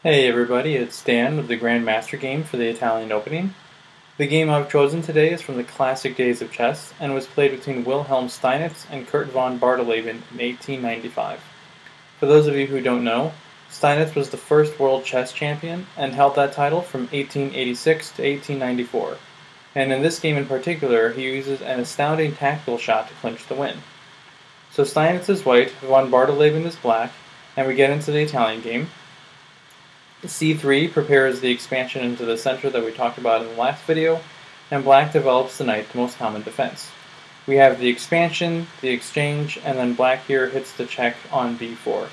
Hey everybody, it's Dan with the Grandmaster game for the Italian Opening. The game I've chosen today is from the classic days of chess and was played between Wilhelm Steinitz and Curt von Bardeleben in 1895. For those of you who don't know, Steinitz was the first world chess champion and held that title from 1886 to 1894. And in this game in particular, he uses an astounding tactical shot to clinch the win. So Steinitz is white, von Bardeleben is black, and we get into the Italian game. C3 prepares the expansion into the center that we talked about in the last video, and black develops the knight, the most common defense. We have the expansion, the exchange, and then black here hits the check on b4.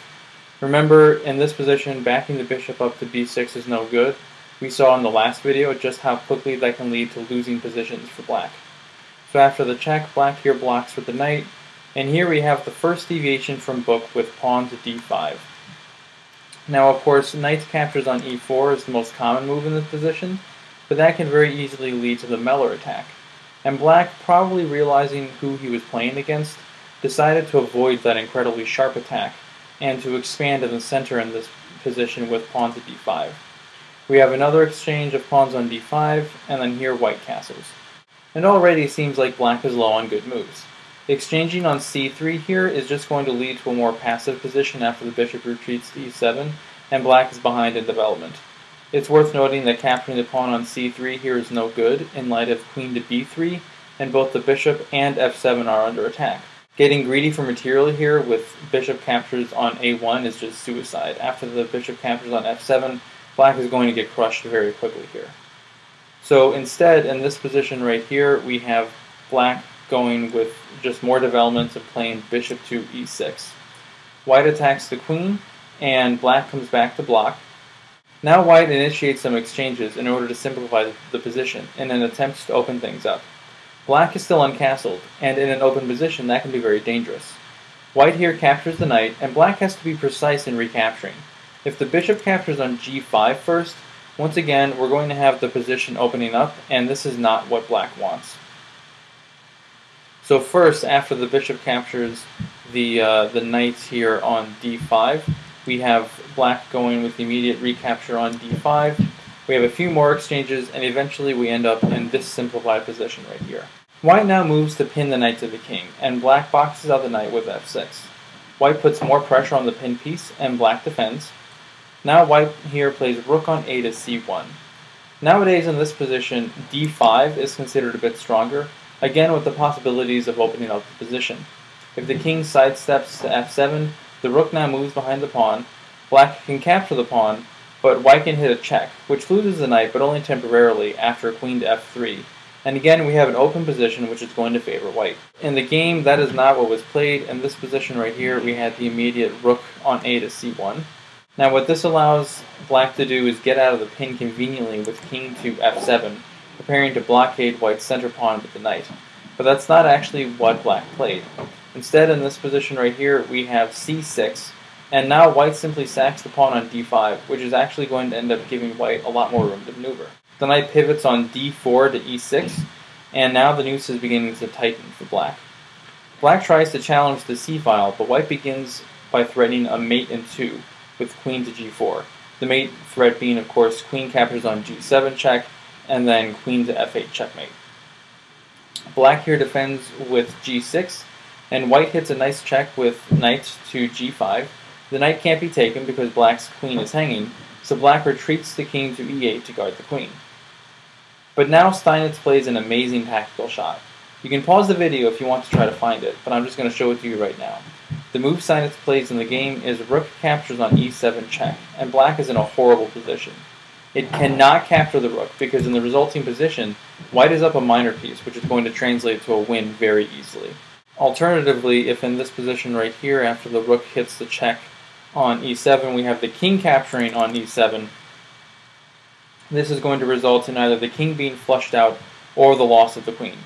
Remember, in this position, backing the bishop up to b6 is no good. We saw in the last video just how quickly that can lead to losing positions for black. So after the check, black here blocks with the knight, and here we have the first deviation from book with pawn to d5. Now, of course, knight captures on e4 is the most common move in this position, but that can very easily lead to the Meller attack. And black, probably realizing who he was playing against, decided to avoid that incredibly sharp attack and to expand in the center in this position with pawn to d5. We have another exchange of pawns on d5, and then here white castles. And already it seems like black is low on good moves. Exchanging on c3 here is just going to lead to a more passive position after the bishop retreats to e7, and black is behind in development. It's worth noting that capturing the pawn on c3 here is no good in light of queen to b3, and both the bishop and f7 are under attack. Getting greedy for material here with bishop captures on a1 is just suicide. After the bishop captures on f7, black is going to get crushed very quickly here. So instead, in this position right here, we have black going with just more developments of playing bishop to e6. White attacks the queen, and black comes back to block. Now white initiates some exchanges in order to simplify the position in an attempt to open things up. Black is still uncastled, and in an open position that can be very dangerous. White here captures the knight, and black has to be precise in recapturing. If the bishop captures on g5 first, once again we're going to have the position opening up, and this is not what black wants. So first, after the bishop captures the knight here on d5, we have black going with the immediate recapture on d5. We have a few more exchanges, and eventually we end up in this simplified position right here. White now moves to pin the knight to the king, and black boxes out the knight with f6. White puts more pressure on the pinned piece, and black defends. Now white here plays rook on a to c1. Nowadays in this position, d5 is considered a bit stronger, again with the possibilities of opening up the position. If the king sidesteps to f7, the rook now moves behind the pawn. Black can capture the pawn, but white can hit a check, which loses the knight, but only temporarily after queen to f3. And again, we have an open position which is going to favor white. In the game, that is not what was played. In this position right here, we had the immediate rook on a to c1. Now what this allows black to do is get out of the pin conveniently with king to f7, preparing to blockade white's center pawn with the knight. But that's not actually what black played. Instead, in this position right here, we have c6, and now white simply sacks the pawn on d5, which is actually going to end up giving white a lot more room to maneuver. The knight pivots on d4 to e6, and now the noose is beginning to tighten for black. Black tries to challenge the c-file, but white begins by threatening a mate in 2 with queen to g4. The mate threat being, of course, queen captures on g7 check, and then queen to f8 checkmate. Black here defends with g6, and white hits a nice check with knight to g5. The knight can't be taken because black's queen is hanging, so black retreats the king to e8 to guard the queen. But now Steinitz plays an amazing tactical shot. You can pause the video if you want to try to find it, but I'm just going to show it to you right now. The move Steinitz plays in the game is rook captures on e7 check, and black is in a horrible position. It cannot capture the rook because in the resulting position, white is up a minor piece, which is going to translate to a win very easily. Alternatively, if in this position right here, after the rook hits the check on e7, we have the king capturing on e7, this is going to result in either the king being flushed out or the loss of the queen.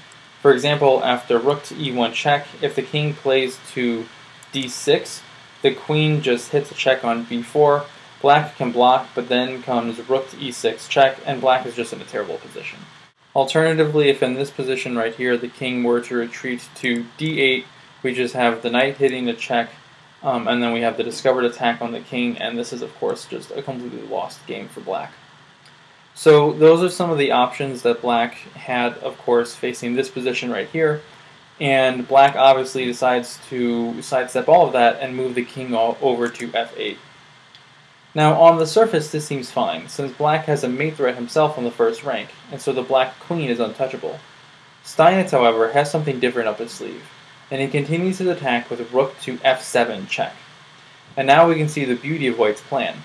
For example, after rook to e1 check, if the king plays to d6, the queen just hits a check on b4, black can block, but then comes rook to e6 check, and black is just in a terrible position. Alternatively, if in this position right here the king were to retreat to d8, we just have the knight hitting a check And then we have the discovered attack on the king, and this is, of course, just a completely lost game for black. So those are some of the options that black had, of course, facing this position right here. And black obviously decides to sidestep all of that and move the king over to f8. Now, on the surface, this seems fine, since black has a mate threat himself on the first rank, and so the black queen is untouchable. Steinitz, however, has something different up his sleeve, and he continues his attack with rook to f7 check. And now we can see the beauty of white's plan.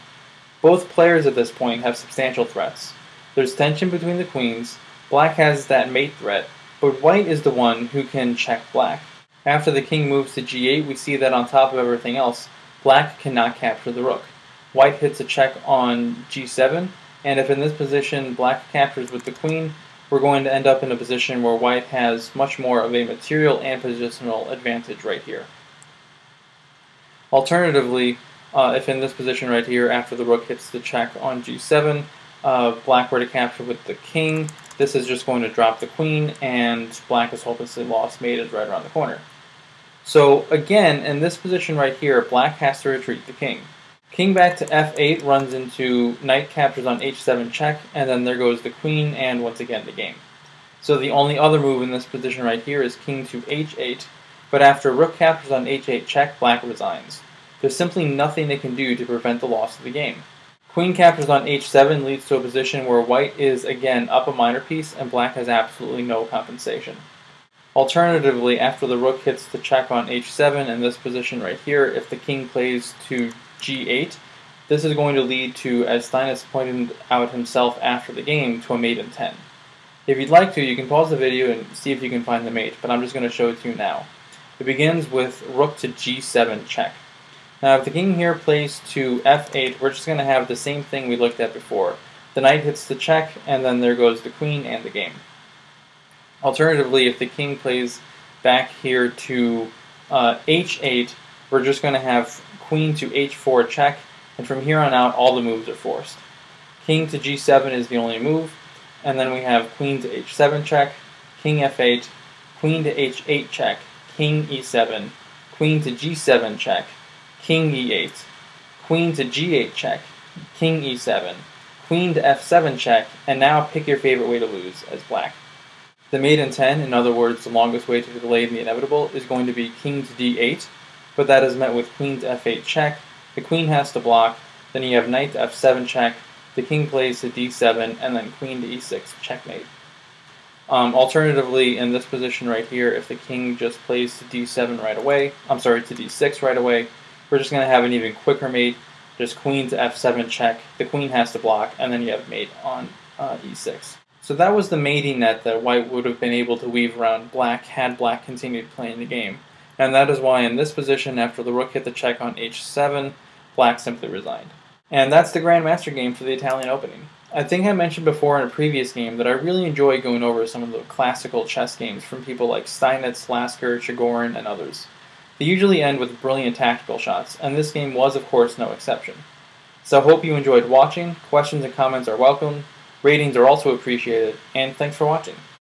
Both players at this point have substantial threats. There's tension between the queens, black has that mate threat, but white is the one who can check black. After the king moves to g8, we see that on top of everything else, black cannot capture the rook. White hits a check on g7, and if in this position black captures with the queen, we're going to end up in a position where white has much more of a material and positional advantage right here. Alternatively, if in this position right here, after the rook hits the check on g7, black were to capture with the king, this is just going to drop the queen, and black is hopelessly lost. Mate is right around the corner. So again, in this position right here, black has to retreat the king. King back to f8 runs into knight captures on h7 check, and then there goes the queen, and once again the game. So the only other move in this position right here is king to h8, but after rook captures on h8 check, black resigns. There's simply nothing they can do to prevent the loss of the game. Queen captures on h7 leads to a position where white is again up a minor piece, and black has absolutely no compensation. Alternatively, after the rook hits the check on h7 in this position right here, if the king plays to g8, this is going to lead to, as Steinitz pointed out himself after the game, to a mate in 10. If you'd like to, you can pause the video and see if you can find the mate, but I'm just going to show it to you now. It begins with rook to g7 check. Now if the king here plays to f8, we're just going to have the same thing we looked at before. The knight hits the check, and then there goes the queen and the game. Alternatively, if the king plays back here to h8, we're just going to have queen to h4 check, and from here on out all the moves are forced. King to g7 is the only move, and then we have queen to h7 check, king f8, queen to h8 check, king e7, queen to g7 check, king e8, queen to g8 check, king e7, queen to f7 check, and now pick your favorite way to lose as black. The mate in 10, in other words, the longest way to delay the inevitable, is going to be king to d8, but that is met with queen to f8 check, the queen has to block, then you have knight to f7 check, the king plays to d7, and then queen to e6 checkmate. Alternatively, in this position right here, if the king just plays to d7 right away, to d6 right away, we're just going to have an even quicker mate, just queen to f7 check, the queen has to block, and then you have mate on e6. So that was the mating net that white would have been able to weave around black had black continued playing the game. And that is why in this position, after the rook hit the check on h7, black simply resigned. And that's the Grandmaster game for the Italian Opening. I think I mentioned before in a previous game that I really enjoy going over some of the classical chess games from people like Steinitz, Lasker, Chigorin, and others. They usually end with brilliant tactical shots, and this game was of course no exception. So I hope you enjoyed watching. Questions and comments are welcome. Ratings are also appreciated, and thanks for watching.